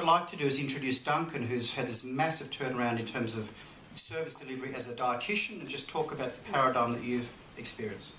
I'd like to do is introduce Duncan, who's had this massive turnaround in terms of service delivery as a dietitian, and just talk about the paradigm that you've experienced.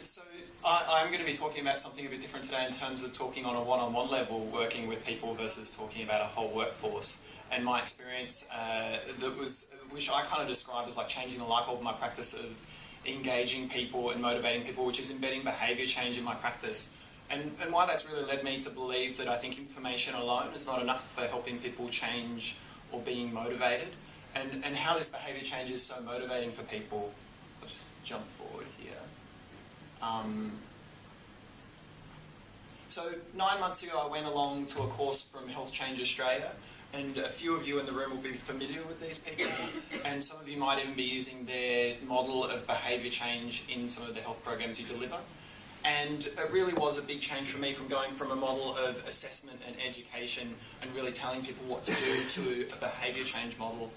So I'm going to be talking about something a bit different today in terms of talking on a one-on-one level, working with people versus talking about a whole workforce. And my experience which I kind of describe as like changing the light bulb in my practice of engaging people and motivating people, which is embedding behaviour change in my practice. And why that's really led me to believe that I think information alone is not enough for helping people change or being motivated. And how this behaviour change is so motivating for people. I'll just jump forward here. So 9 months ago I went along to a course from Health Change Australia, and a few of you in the room will be familiar with these people, and some of you might even be using their model of behaviour change in some of the health programs you deliver. And it really was a big change for me from going from a model of assessment and education and really telling people what to do to a behaviour change model.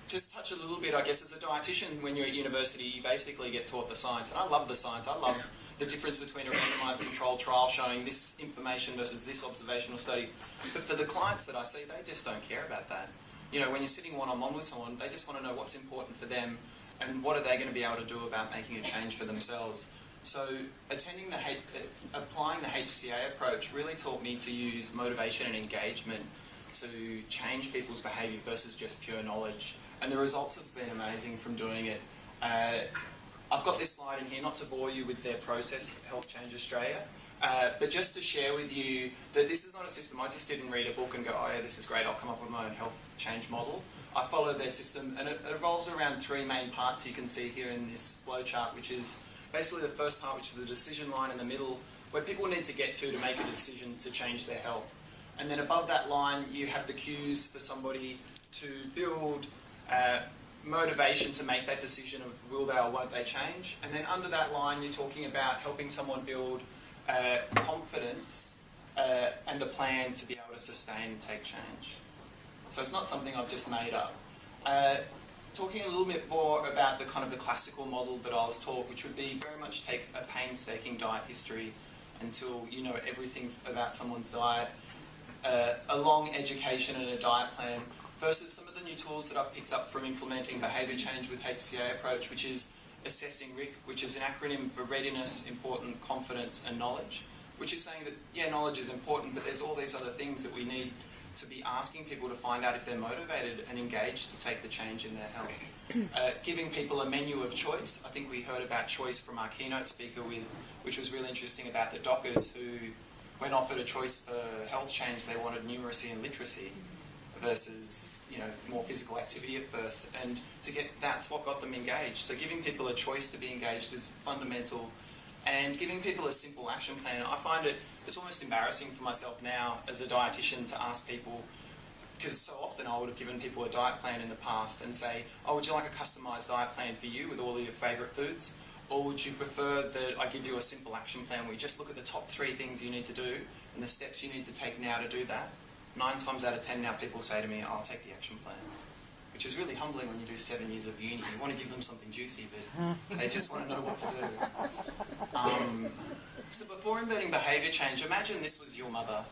Just touch a little bit, I guess, as a dietitian, when you're at university, you basically get taught the science. And I love the science. I love the difference between a randomised controlled trial showing this information versus this observational study. But for the clients that I see, they just don't care about that. You know, when you're sitting one-on-one with someone, they just want to know what's important for them and what are they going to be able to do about making a change for themselves. So applying the HCA approach really taught me to use motivation and engagement to change people's behaviour versus just pure knowledge. And the results have been amazing from doing it. I've got this slide in here, not to bore you with their process, Health Change Australia, but just to share with you that this is not a system. I just didn't read a book and go, oh yeah, this is great, I'll come up with my own health change model. I follow their system, and it revolves around three main parts you can see here in this flowchart, which is basically the first part, which is the decision line in the middle, where people need to get to make a decision to change their health. And then above that line, you have the cues for somebody to build motivation to make that decision of will they or won't they change. And then under that line, you're talking about helping someone build confidence and a plan to be able to sustain and take change. So it's not something I've just made up. Talking a little bit more about the kind of the classical model that I was taught, which would be very much take a painstaking diet history until you know everything about someone's diet, a long education and a diet plan, versus some of the new tools that I've picked up from implementing behaviour change with HCA Approach, which is assessing RIC, which is an acronym for readiness, important, confidence and knowledge, which is saying that, yeah, knowledge is important, but there's all these other things that we need to be asking people to find out if they're motivated and engaged to take the change in their health. Giving people a menu of choice. I think we heard about choice from our keynote speaker, which was really interesting, about the dockers who, when offered a choice for health change, they wanted numeracy and literacy versus, you know, more physical activity at first. And that's what got them engaged. So giving people a choice to be engaged is fundamental. And giving people a simple action plan. I find it's almost embarrassing for myself now as a dietitian to ask people, because so often I would have given people a diet plan in the past and say, oh, would you like a customised diet plan for you with all of your favourite foods? Or would you prefer that I give you a simple action plan where you just look at the top 3 things you need to do and the steps you need to take now to do that? 9 times out of 10 now people say to me, I'll take the action plan. Which is really humbling when you do 7 years of uni. You want to give them something juicy, but they just want to know what to do. So before embedding behaviour change, imagine this was your mother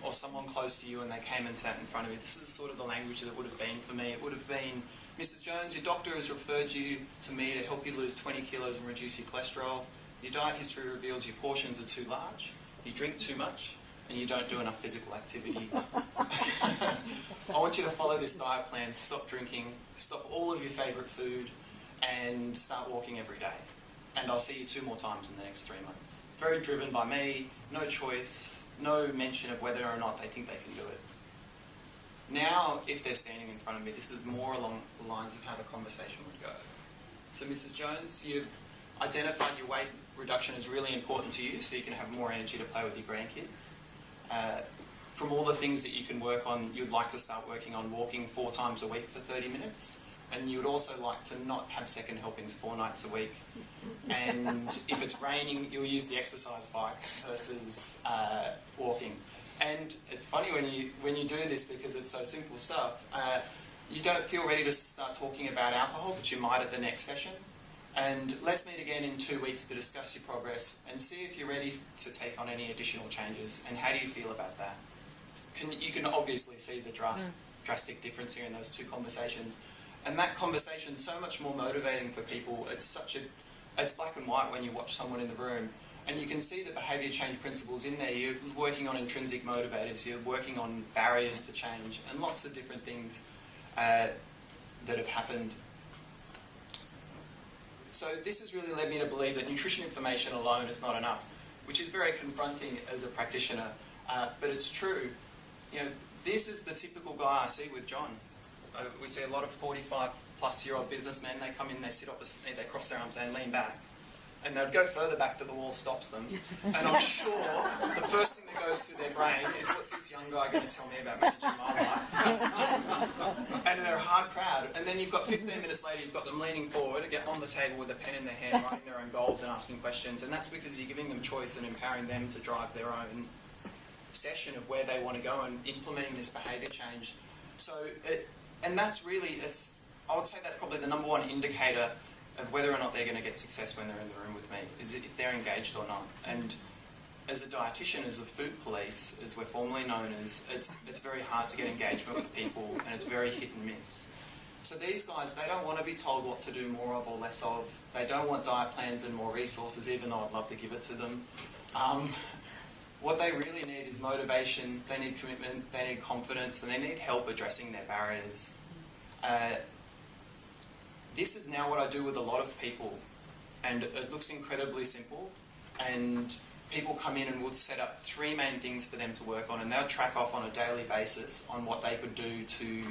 or someone close to you and they came and sat in front of you. This is sort of the language that it would have been for me. It would have been, Mrs. Jones, your doctor has referred you to me to help you lose 20 kilos and reduce your cholesterol. Your diet history reveals your portions are too large, you drink too much, and you don't do enough physical activity. I want you to follow this diet plan, stop drinking, stop all of your favourite food, and start walking every day. And I'll see you 2 more times in the next 3 months. Very driven by me, no choice, no mention of whether or not they think they can do it. Now, if they're standing in front of me, this is more along the lines of how the conversation would go. So Mrs. Jones, you've identified your weight reduction is really important to you so you can have more energy to play with your grandkids. From all the things that you can work on, you'd like to start working on walking 4 times a week for 30 minutes. And you would also like to not have second helpings 4 nights a week. And if it's raining, you'll use the exercise bike versus walking. And it's funny when you do this, because it's so simple stuff, you don't feel ready to start talking about alcohol, but you might at the next session. And let's meet again in 2 weeks to discuss your progress and see if you're ready to take on any additional changes, and how do you feel about that. You can obviously see the drastic difference here in those two conversations. And that conversation is so much more motivating for people. It's black and white when you watch someone in the room. And you can see the behaviour change principles in there. You're working on intrinsic motivators, you're working on barriers to change, and lots of different things that have happened. So this has really led me to believe that nutrition information alone is not enough, which is very confronting as a practitioner, but it's true. This is the typical guy I see with John. We see a lot of 45-plus-year-old businessmen. They come in, they sit opposite me, they cross their arms and lean back. And they'd go further back that the wall stops them. And I'm sure the first thing that goes through their brain is, what's this young guy going to tell me about managing my life? And they're a hard crowd. And then you've got 15 minutes later, you've got them leaning forward, get on the table with a pen in their hand, writing their own goals and asking questions. And that's because you're giving them choice and empowering them to drive their own session of where they want to go and implementing this behaviour change. So, and that's really, I would say that's probably the number one indicator of whether or not they're going to get success when they're in the room with me, is if they're engaged or not. And as a dietitian, as a food police, as we're formally known as, it's very hard to get engagement with people, and it's very hit and miss. So these guys, they don't want to be told what to do more of or less of. They don't want diet plans and more resources, even though I'd love to give it to them. What they really need is motivation, they need commitment, they need confidence, and they need help addressing their barriers. This is now what I do with a lot of people, and it looks incredibly simple, and people come in and we'll set up 3 main things for them to work on, and they'll track off on a daily basis on what they could do to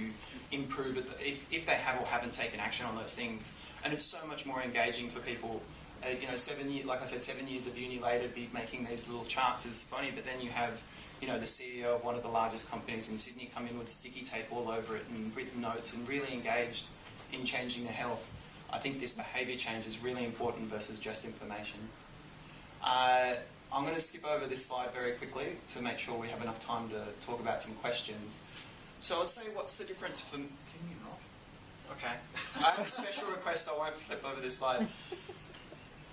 improve it, if they have or haven't taken action on those things. And it's so much more engaging for people. 7 years, like I said, 7 years of uni later, be making these little charts is funny, but then you have, the CEO of one of the largest companies in Sydney come in with sticky tape all over it and written notes and really engaged in changing their health. I think this behaviour change is really important versus just information. I'm going to skip over this slide very quickly to make sure we have enough time to talk about some questions. So I'd say, what's the difference from... Can you not? Okay. I have a special request, I won't flip over this slide.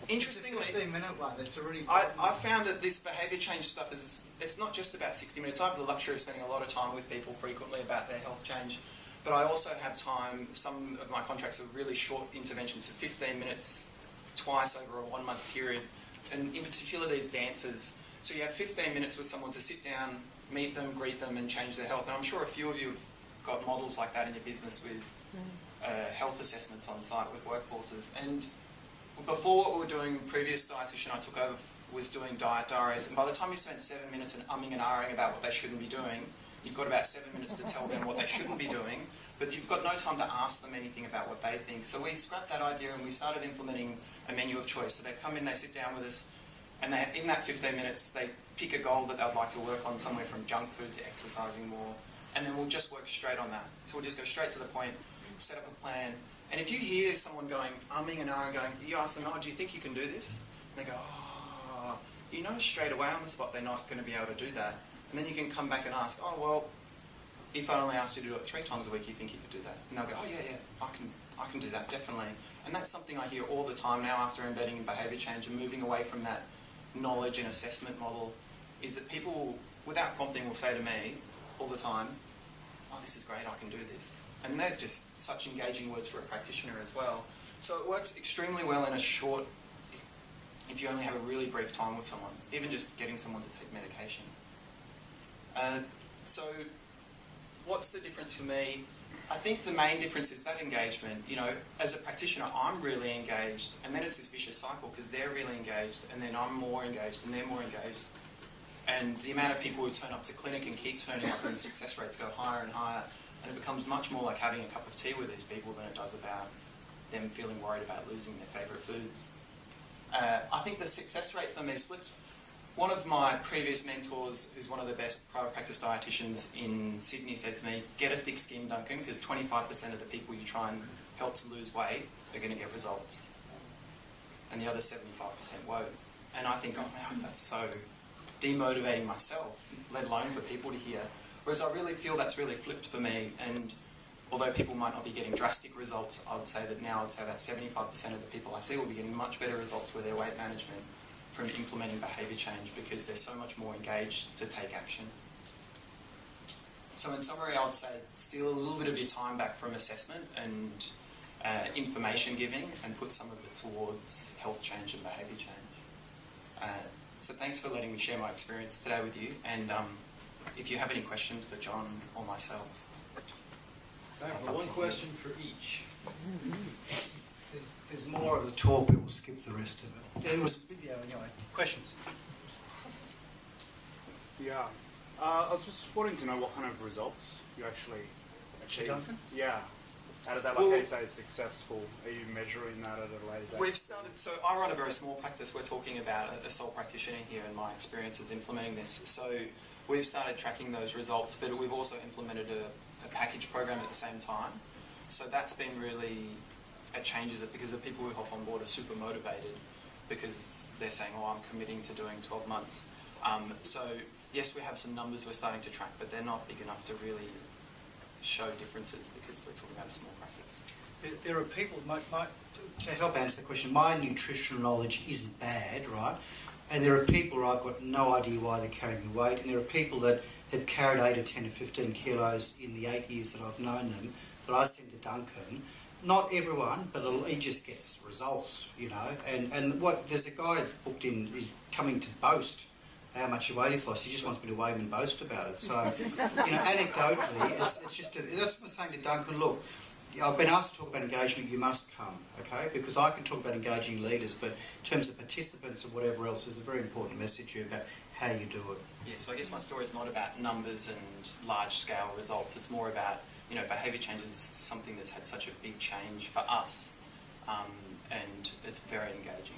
Interestingly, it's a 15-minute one. That's already. I found that this behaviour change stuff it's not just about 60 minutes. I have the luxury of spending a lot of time with people frequently about their health change, but I also have time. Some of my contracts are really short interventions of 15 minutes, twice over a 1-month period, and in particular these dancers. So you have 15 minutes with someone to sit down, meet them, greet them, and change their health. And I'm sure a few of you have got models like that in your business with health assessments on site with workforces. And before, what we were doing, previous dietitian I took over was doing diet diaries, and by the time you spend 7 minutes and umming and ahhing about what they shouldn't be doing, you've got about 7 minutes to tell them what they shouldn't be doing, but you've got no time to ask them anything about what they think. So we scrapped that idea and we started implementing a menu of choice. So they come in, they sit down with us, and in that 15 minutes they pick a goal that they'd like to work on, somewhere from junk food to exercising more, and then we'll just work straight on that. So we'll just go straight to the point, set up a plan. And if you hear someone going, umming and ahhing, you ask them, do you think you can do this? And they go, you know straight away on the spot they're not going to be able to do that. And then you can come back and ask, if I only asked you to do it 3 times a week, you think you could do that? And they'll go, yeah, I can do that, definitely. And that's something I hear all the time now after embedding in behaviour change and moving away from that knowledge and assessment model, is that people, without prompting, will say to me all the time, this is great, I can do this. And they're just such engaging words for a practitioner as well. So it works extremely well in a short, if you only have a really brief time with someone, even just getting someone to take medication. So what's the difference for me? I think the main difference is that engagement. As a practitioner, I'm really engaged, and then it's this vicious cycle because they're really engaged, and then I'm more engaged, and they're more engaged. And the amount of people who turn up to clinic and keep turning up, and success rates go higher and higher. And it becomes much more like having a cup of tea with these people than it does about them feeling worried about losing their favourite foods. I think the success rate for me is flipped. One of my previous mentors, who's one of the best private practice dietitians in Sydney, said to me, get a thick skin, Duncan, because 25% of the people you try and help to lose weight are going to get results. And the other 75% won't. And I think, that's so demotivating myself, let alone for people to hear. Whereas I really feel that's really flipped for me, and although people might not be getting drastic results, I would say that now I'd say about 75% of the people I see will be getting much better results with their weight management from implementing behaviour change because they're so much more engaged to take action. So in summary, I would say steal a little bit of your time back from assessment and information giving and put some of it towards health change and behaviour change. So thanks for letting me share my experience today with you, and if you have any questions for John or myself. Time for one question for each. There's more of the talk, but we'll skip the rest of it. Anyway, questions? Yeah. I was just wanting to know what kind of results you actually achieve. Duncan? Yeah. How did that, like, how you say, successful? Are you measuring that at a later date? We've started, so I run a very small practice. We're talking about a sole practitioner here and my experiences implementing this. So we've started tracking those results, but we've also implemented a package program at the same time. So that's been really, it changes it because the people who hop on board are super motivated because they're saying, oh, I'm committing to doing 12 months. So yes, we have some numbers we're starting to track, but they're not big enough to really show differences because we're talking about a small practice. There are people, to help answer the question, my nutritional knowledge isn't bad, right? And there are people where I've got no idea why they're carrying the weight, and there are people that have carried 8 or 10 or 15 kilos in the 8 years that I've known them, that I send to Duncan. Not everyone, but he just gets results, you know. And there's a guy that's booked in, he's coming to boast how much weight he's lost. He just wants me to weigh him and boast about it. So, you know, anecdotally, it's just that's what I'm saying to Duncan. Look, I've been asked to talk about engagement. You must come, okay? Because I can talk about engaging leaders, but in terms of participants and whatever else, there's a very important message here about how you do it. Yeah, so I guess my story is not about numbers and large-scale results. It's more about, you know, behaviour change is something that's had such a big change for us, and it's very engaging.